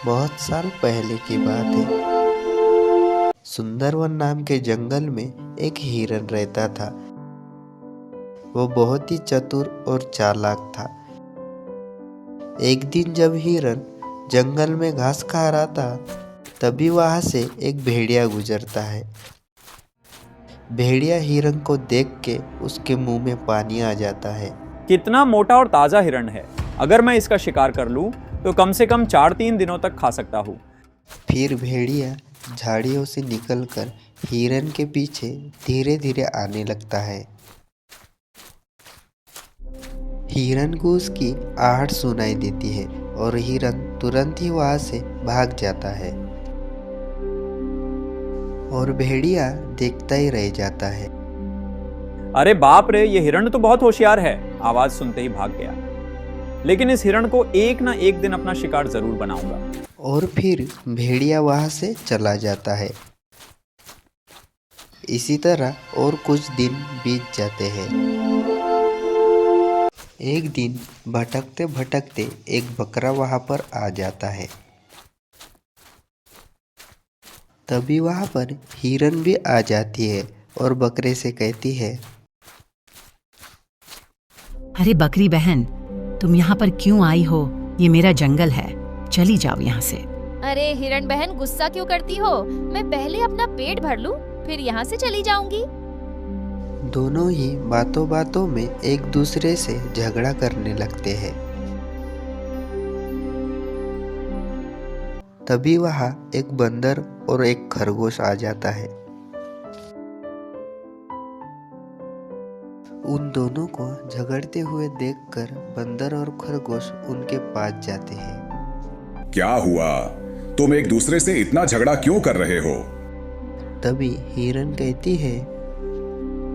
बहुत साल पहले की बात है। सुंदरवन नाम के जंगल में एक हिरन रहता था। वो बहुत ही चतुर और चालाक था। एक दिन जब हिरन जंगल में घास खा रहा था, तभी वहां से एक भेड़िया गुजरता है। भेड़िया हिरन को देख के उसके मुंह में पानी आ जाता है। कितना मोटा और ताजा हिरण है। अगर मैं इसका शिकार कर लूं तो कम से कम 4-3 दिनों तक खा सकता हूं। फिर भेड़िया झाड़ियों से निकलकर हिरन के पीछे धीरे धीरे आने लगता है। हिरन को उसकी आहट सुनाई देती है और हिरन तुरंत ही वहां से भाग जाता है और भेड़िया देखता ही रह जाता है। अरे बाप रे, ये हिरण तो बहुत होशियार है। आवाज सुनते ही भाग गया। लेकिन इस हिरण को एक ना एक दिन अपना शिकार जरूर बनाऊंगा। और फिर भेड़िया वहां से चला जाता है। इसी तरह और कुछ दिन बीत जाते हैं। एक दिन भटकते भटकते एक बकरा वहां पर आ जाता है। तभी वहां पर हिरन भी आ जाती है और बकरे से कहती है, अरे बकरी बहन, तुम यहाँ पर क्यों आई हो? ये मेरा जंगल है, चली जाओ यहाँ से। अरे हिरण बहन, गुस्सा क्यों करती हो? मैं पहले अपना पेट भर लूं, फिर यहाँ से चली जाऊंगी। दोनों ही बातों बातों में एक दूसरे से झगड़ा करने लगते हैं। तभी वहां एक बंदर और एक खरगोश आ जाता है। उन दोनों को झगड़ते हुए देखकर बंदर और खरगोश उनके पास जाते हैं। क्या हुआ? तुम एक दूसरे से इतना झगड़ा क्यों कर रहे हो? तभी हिरन कहती है,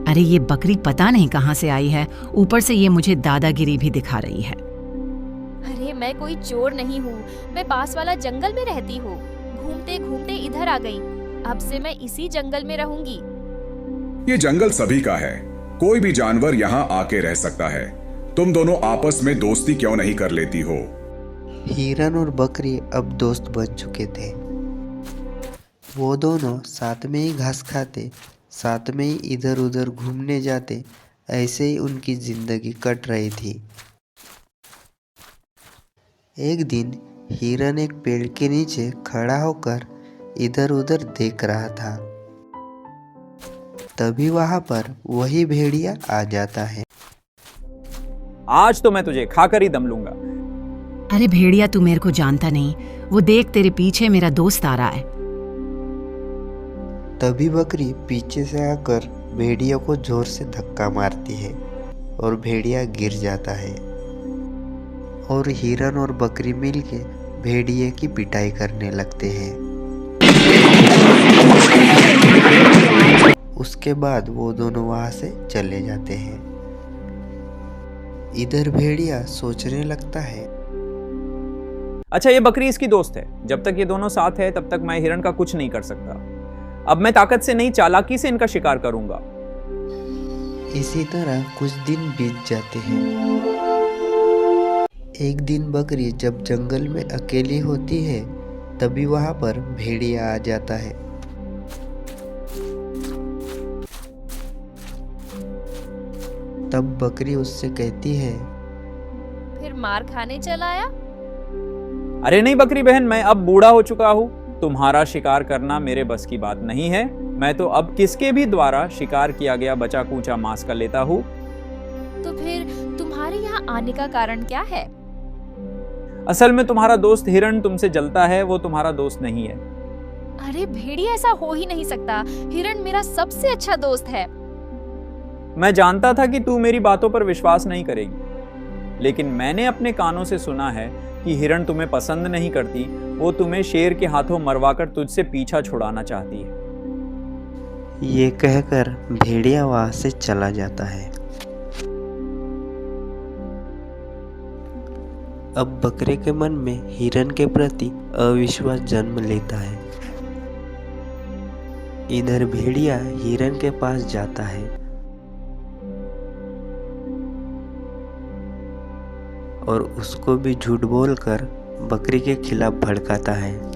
अरे ये बकरी पता नहीं कहाँ से आई है, ऊपर से ये मुझे दादागिरी भी दिखा रही है। अरे मैं कोई चोर नहीं हूँ, मैं पास वाला जंगल में रहती हूँ। घूमते घूमते इधर आ गई। अब से मैं इसी जंगल में रहूंगी। ये जंगल सभी का है, कोई भी जानवर यहाँ आके रह सकता है। तुम दोनों आपस में दोस्ती क्यों नहीं कर लेती हो? हिरन और बकरी अब दोस्त बन चुके थे। वो दोनों साथ में ही घास खाते, साथ में ही इधर उधर घूमने जाते। ऐसे ही उनकी जिंदगी कट रही थी। एक दिन हिरन एक पेड़ के नीचे खड़ा होकर इधर उधर देख रहा था। तभी वहां पर वही भेड़िया आ जाता है। आज तो मैं तुझे खाकर ही दम लूंगा। अरे भेड़िया, तू मेरे को जानता नहीं। वो देख, तेरे पीछे मेरा दोस्त आ रहा है। तभी बकरी पीछे से आकर भेड़िया को जोर से धक्का मारती है और भेड़िया गिर जाता है। और हिरन और बकरी मिलके भेड़िए की पिटाई करने लगते हैं। उसके बाद वो दोनों वहां से चले जाते हैं। इधर भेड़िया सोचने लगता है, अच्छा, ये बकरी इसकी दोस्त है। जब तक ये दोनों साथ है तब तक मैं हिरण का कुछ नहीं कर सकता। अब मैं ताकत से नहीं, चालाकी से इनका शिकार करूंगा। इसी तरह कुछ दिन बीत जाते हैं। एक दिन बकरी जब जंगल में अकेली होती है, तभी वहां पर भेड़िया आ जाता है। तब बकरी उससे कहती है, फिर मार खाने चला आया? अरे नहीं बकरी बहन, मैं अब बूढ़ा हो चुका हूँ। तुम्हारा शिकार करना मेरे बस की बात नहीं है। मैं तो अब किसके भी द्वारा शिकार किया गया बचा कूचा मांस कर लेता हूँ। तो फिर तुम्हारे यहाँ आने का कारण क्या है? असल में तुम्हारा दोस्त हिरण तुमसे जलता है, वो तुम्हारा दोस्त नहीं है। अरे भेड़िया, ऐसा हो ही नहीं सकता। हिरण मेरा सबसे अच्छा दोस्त है। मैं जानता था कि तू मेरी बातों पर विश्वास नहीं करेगी, लेकिन मैंने अपने कानों से सुना है कि हिरण तुम्हें पसंद नहीं करती। वो तुम्हें शेर के हाथों मरवाकर तुझसे पीछा छुड़ाना चाहती है। ये कहकर भेड़िया वहां से चला जाता है। अब बकरे के मन में हिरन के प्रति अविश्वास जन्म लेता है। इधर भेड़िया हिरन के पास जाता है और उसको भी झूठ बोलकर बकरी के खिलाफ भड़काता है।